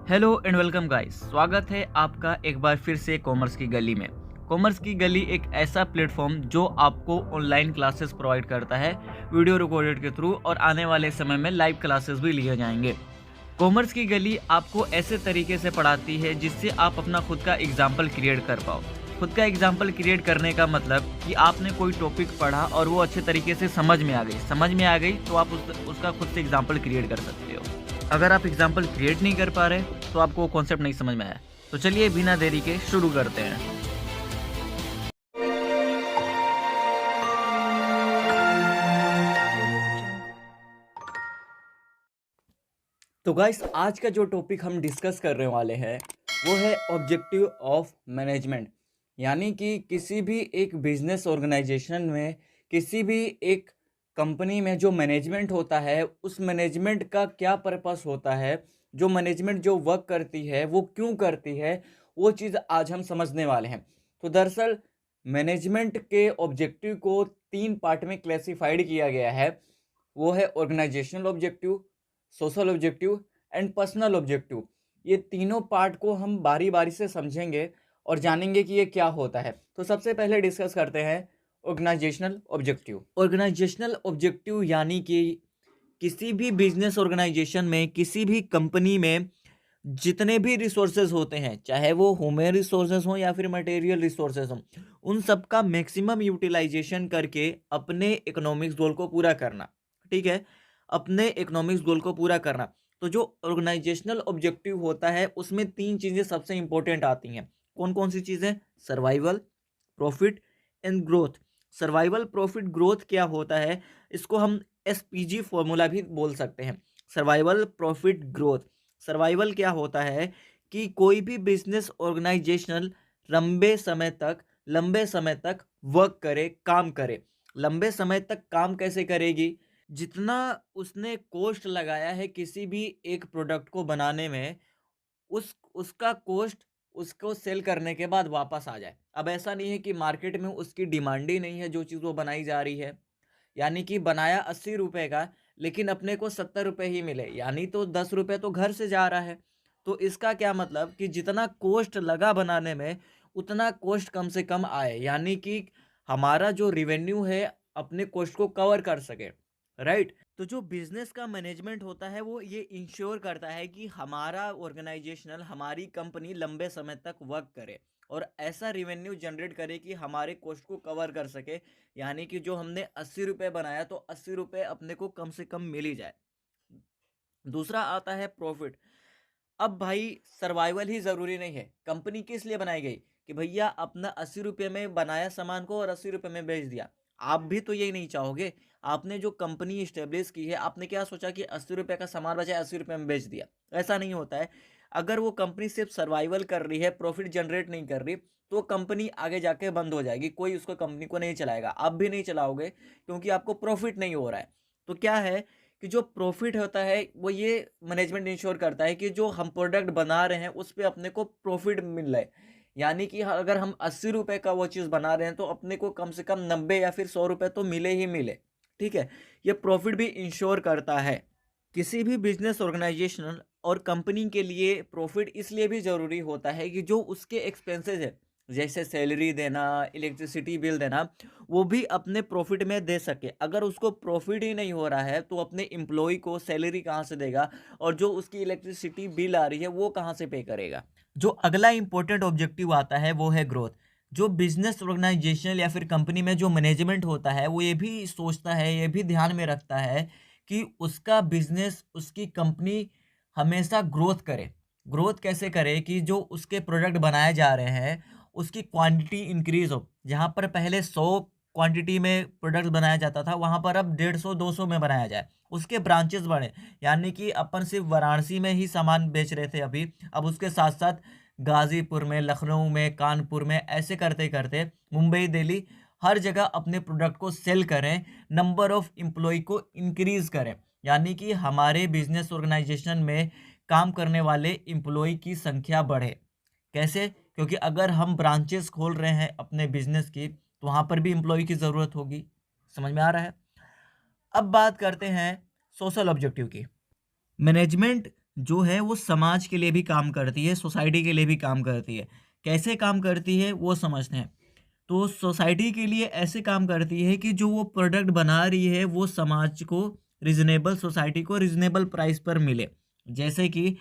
Hello and welcome guys. स्वागत है आपका एक बार फिर से कॉमर्स की गली में। कॉमर्स की गली एक ऐसा प्लेटफॉर्म जो आपको ऑनलाइन क्लासेस प्रोवाइड करता है वीडियो रिकॉर्डेड के थ्रू, और आने वाले समय में लाइव क्लासेस भी लिए जाएंगे। कॉमर्स की गली आपको ऐसे तरीके से पढ़ाती है जिससे आप अपना खुद का एग्जाम्पल क्रिएट कर पाओ। खुद का एग्जाम्पल क्रिएट करने का मतलब कि आपने कोई टॉपिक पढ़ा और वो अच्छे तरीके से समझ में आ गई तो आप उसका खुद से एग्जाम्पल क्रिएट कर सकते हो। अगर आप एग्जाम्पल क्रिएट नहीं कर पा रहे तो आपको कॉन्सेप्ट नहीं समझ में आया, तो चलिए बिना देरी के शुरू करते हैं। तो गाइस, आज का जो टॉपिक हम डिस्कस करने वाले हैं वो है ऑब्जेक्टिव ऑफ मैनेजमेंट। यानी कि किसी भी एक बिजनेस ऑर्गेनाइजेशन में, किसी भी एक कंपनी में जो मैनेजमेंट होता है, उस मैनेजमेंट का क्या पर्पस होता है, जो मैनेजमेंट जो वर्क करती है वो क्यों करती है, वो चीज़ आज हम समझने वाले हैं। तो दरअसल मैनेजमेंट के ऑब्जेक्टिव को 3 पार्ट में क्लासिफाइड किया गया है। वो है organisational objective, social objective and personal objective. ये तीनों पार्ट को हम बारी बारी से समझेंगे और जानेंगे कि ये क्या होता है। तो सबसे पहले डिस्कस करते हैं ऑर्गेनाइजेशनल ऑब्जेक्टिव। ऑर्गेनाइजेशनल ऑब्जेक्टिव यानी कि किसी भी बिजनेस ऑर्गेनाइजेशन में, किसी भी कंपनी में जितने भी रिसोर्सेज होते हैं, चाहे वो ह्यूमन रिसोर्सेज हों या फिर मटेरियल रिसोर्सेज हों, उन सब का मैक्सिमम यूटिलाइजेशन करके अपने इकोनॉमिक्स गोल को पूरा करना। ठीक है, अपने इकोनॉमिक्स गोल को पूरा करना। तो जो ऑर्गेनाइजेशनल ऑब्जेक्टिव होता है उसमें 3 चीज़ें सबसे इंपॉर्टेंट आती हैं। कौन कौन सी चीज़ें? Survival, profit and growth. Survival, profit, growth क्या होता है? इसको हम एसपीजी फॉर्मूला भी बोल सकते हैं। Survival, profit, growth. सर्वाइवल क्या होता है कि कोई भी बिजनेस ऑर्गेनाइजेशन लंबे समय तक वर्क करे, काम करे। लंबे समय तक काम कैसे करेगी? जितना उसने कॉस्ट लगाया है किसी भी एक प्रोडक्ट को बनाने में, उसका कॉस्ट उसको सेल करने के बाद वापस आ जाए। अब ऐसा नहीं है कि मार्केट में उसकी डिमांड ही नहीं है जो चीज़ वो बनाई जा रही है। यानी कि बनाया 80 रुपए का, लेकिन अपने को 70 रुपए ही मिले, यानी तो 10 रुपए तो घर से जा रहा है। तो इसका क्या मतलब कि जितना कॉस्ट लगा बनाने में उतना कॉस्ट कम से कम आए, यानी कि हमारा जो रिवेन्यू है अपने कॉस्ट को कवर कर सके। राइट। तो जो बिजनेस का मैनेजमेंट होता है वो ये इंश्योर करता है कि हमारा ऑर्गेनाइजेशनल, हमारी कंपनी लंबे समय तक वर्क करे और ऐसा रिवेन्यू जनरेट करे कि हमारे कॉस्ट को कवर कर सके। यानी कि जो हमने 80 रुपये बनाया तो 80 रुपये अपने को कम से कम मिल ही जाए। दूसरा आता है प्रॉफिट। अब भाई, सर्वाइवल ही ज़रूरी नहीं है। कंपनी किस लिए बनाई गई? कि भैया अपना 80 रुपये में बनाया सामान को और 80 रुपये में बेच दिया। आप भी तो यही नहीं चाहोगे। आपने जो कंपनी इस्टेब्लिश की है, आपने क्या सोचा कि 80 रुपये का सामान बचा, 80 रुपये में बेच दिया? ऐसा नहीं होता है। अगर वो कंपनी सिर्फ सर्वाइवल कर रही है, प्रॉफिट जनरेट नहीं कर रही, तो कंपनी आगे जाके बंद हो जाएगी। कोई उसको कंपनी को नहीं चलाएगा, आप भी नहीं चलाओगे, क्योंकि आपको प्रॉफिट नहीं हो रहा है। तो क्या है कि जो प्रॉफिट होता है वो ये मैनेजमेंट इंश्योर करता है कि जो हम प्रोडक्ट बना रहे हैं उस पे अपने को प्रॉफिट मिल रहा है। यानी कि अगर हम 80 रुपए का वो चीज़ बना रहे हैं तो अपने को कम से कम 90 या फिर 100 रुपए तो मिले ही मिले। ठीक है, ये प्रॉफिट भी इंश्योर करता है। किसी भी बिजनेस ऑर्गेनाइजेशन और कंपनी के लिए प्रॉफिट इसलिए भी ज़रूरी होता है कि जो उसके एक्सपेंसेस है, जैसे सैलरी देना, इलेक्ट्रिसिटी बिल देना, वो भी अपने प्रॉफिट में दे सके। अगर उसको प्रॉफिट ही नहीं हो रहा है तो अपने एम्प्लॉय को सैलरी कहाँ से देगा, और जो उसकी इलेक्ट्रिसिटी बिल आ रही है वो कहाँ से पे करेगा। जो अगला इंपॉर्टेंट ऑब्जेक्टिव आता है वो है ग्रोथ। जो बिजनेस ऑर्गेनाइजेशन या फिर कंपनी में जो मैनेजमेंट होता है वो ये भी सोचता है, ये भी ध्यान में रखता है कि उसका बिजनेस, उसकी कंपनी हमेशा ग्रोथ करे। ग्रोथ कैसे करे? कि जो उसके प्रोडक्ट बनाए जा रहे हैं उसकी क्वांटिटी इंक्रीज हो। जहाँ पर पहले 100 क्वांटिटी में प्रोडक्ट बनाया जाता था, वहाँ पर अब 150-200 में बनाया जाए। उसके ब्रांचेस बढ़े। यानी कि अपन सिर्फ वाराणसी में ही सामान बेच रहे थे अभी, अब उसके साथ साथ गाजीपुर में, लखनऊ में, कानपुर में, ऐसे करते करते मुंबई, दिल्ली, हर जगह अपने प्रोडक्ट को सेल करें, नंबर ऑफ एम्प्लॉय को इंक्रीज करें। यानी कि हमारे बिजनेस ऑर्गेनाइजेशन में काम करने वाले एम्प्लॉय की संख्या बढ़े। कैसे? क्योंकि अगर हम ब्रांचेस खोल रहे हैं अपने बिजनेस की तो वहाँ पर भी एम्प्लॉय की ज़रूरत होगी। समझ में आ रहा है? अब बात करते हैं सोशल ऑब्जेक्टिव की। मैनेजमेंट जो है वो समाज के लिए भी काम करती है, सोसाइटी के लिए भी काम करती है। कैसे काम करती है वो समझते हैं। तो सोसाइटी के लिए ऐसे काम करती है कि जो वो प्रोडक्ट बना रही है वो समाज को रीज़नेबल, सोसाइटी को रीज़नेबल प्राइस पर मिले। जैसे कि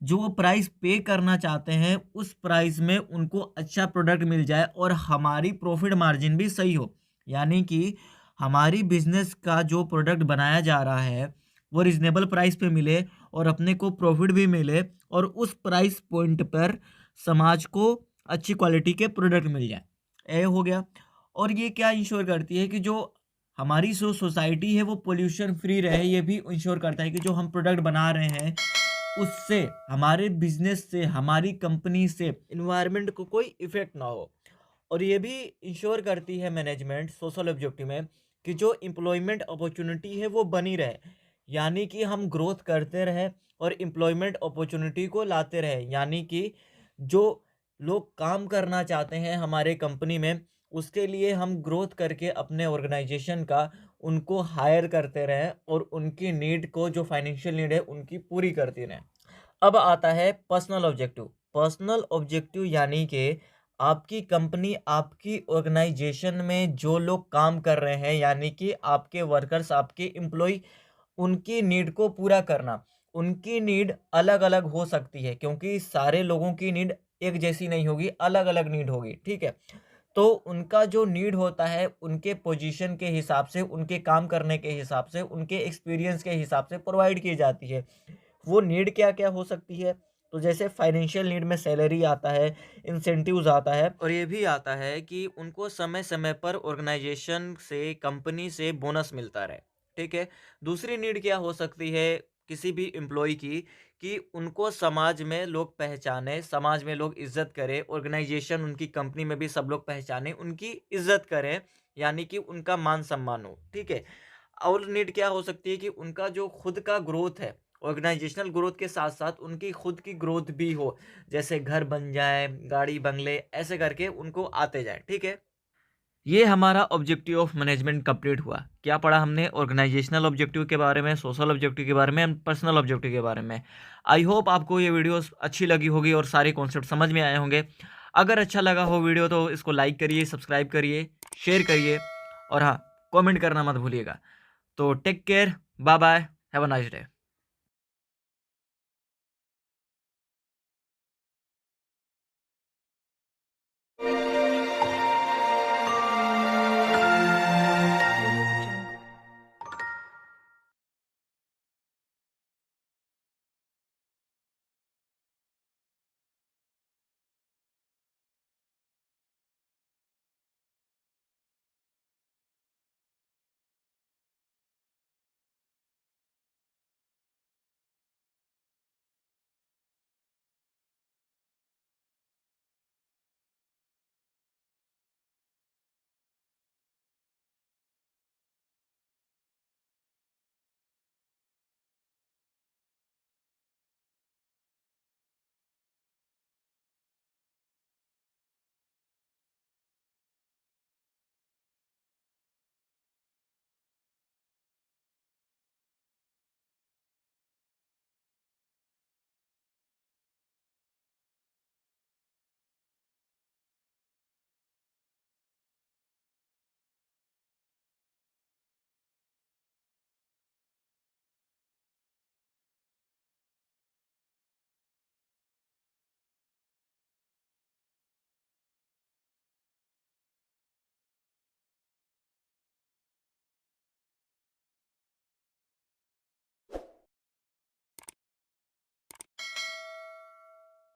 जो वो प्राइस पे करना चाहते हैं उस प्राइस में उनको अच्छा प्रोडक्ट मिल जाए और हमारी प्रॉफिट मार्जिन भी सही हो। यानी कि हमारी बिज़नेस का जो प्रोडक्ट बनाया जा रहा है वो रीज़नेबल प्राइस पे मिले और अपने को प्रॉफिट भी मिले और उस प्राइस पॉइंट पर समाज को अच्छी क्वालिटी के प्रोडक्ट मिल जाए। ये हो गया। और ये क्या इंश्योर करती है कि जो हमारी जो सोसाइटी है वो पोल्यूशन फ्री रहे। ये भी इंश्योर करता है कि जो हम प्रोडक्ट बना रहे हैं उससे, हमारे बिजनेस से, हमारी कंपनी से इन्वायरमेंट को कोई इफेक्ट ना हो। और ये भी इंश्योर करती है मैनेजमेंट सोशल ऑब्जेक्टिव में कि जो एम्प्लॉयमेंट अपॉर्चुनिटी है वो बनी रहे। यानी कि हम ग्रोथ करते रहें और एम्प्लॉयमेंट अपॉर्चुनिटी को लाते रहें। यानी कि जो लोग काम करना चाहते हैं हमारे कंपनी में उसके लिए हम ग्रोथ करके अपने ऑर्गेनाइजेशन का उनको हायर करते रहें और उनकी नीड को, जो फाइनेंशियल नीड है उनकी पूरी करते रहें। अब आता है पर्सनल ऑब्जेक्टिव। पर्सनल ऑब्जेक्टिव यानी कि आपकी कंपनी, आपकी ऑर्गेनाइजेशन में जो लोग काम कर रहे हैं यानी कि आपके वर्कर्स, आपके एम्प्लॉय, उनकी नीड को पूरा करना। उनकी नीड अलग-अलग हो सकती है क्योंकि सारे लोगों की नीड एक जैसी नहीं होगी, अलग-अलग नीड होगी, ठीक है? तो उनका जो नीड होता है उनके पोजीशन के हिसाब से, उनके काम करने के हिसाब से, उनके एक्सपीरियंस के हिसाब से प्रोवाइड की जाती है। वो नीड क्या-क्या हो सकती है? तो जैसे फाइनेंशियल नीड में सैलरी आता है, इंसेंटिव्स आता है और ये भी आता है कि उनको समय-समय पर ऑर्गेनाइजेशन से, कंपनी से बोनस मिलता रहे, ठीक है? दूसरी नीड क्या हो सकती है किसी भी एम्प्लॉयी की कि उनको समाज में लोग पहचानें, समाज में लोग इज़्ज़त करें, ऑर्गेनाइजेशन, उनकी कंपनी में भी सब लोग पहचानें, उनकी इज़्ज़त करें, यानी कि उनका मान-सम्मान हो, ठीक है? और नीड क्या हो सकती है कि उनका जो खुद का ग्रोथ है, ऑर्गेनाइजेशनल ग्रोथ के साथ-साथ उनकी खुद की ग्रोथ भी हो। जैसे घर बन जाए, गाड़ी बंगले, ऐसे करके उनको आते जाएँ, ठीक है? ये हमारा ऑब्जेक्टिव ऑफ मैनेजमेंट कंप्लीट हुआ। क्या पढ़ा हमने? ऑर्गेनाइजेशनल ऑब्जेक्टिव के बारे में, सोशल ऑब्जेक्टिव के बारे में एंड पर्सनल ऑब्जेक्टिव के बारे में। आई होप आपको ये वीडियोस अच्छी लगी होगी और सारे कॉन्सेप्ट समझ में आए होंगे। अगर अच्छा लगा हो वीडियो तो इसको लाइक करिए, सब्सक्राइब करिए, शेयर करिए और हाँ, कमेंट करना मत भूलिएगा। तो take care, bye bye, have a nice day.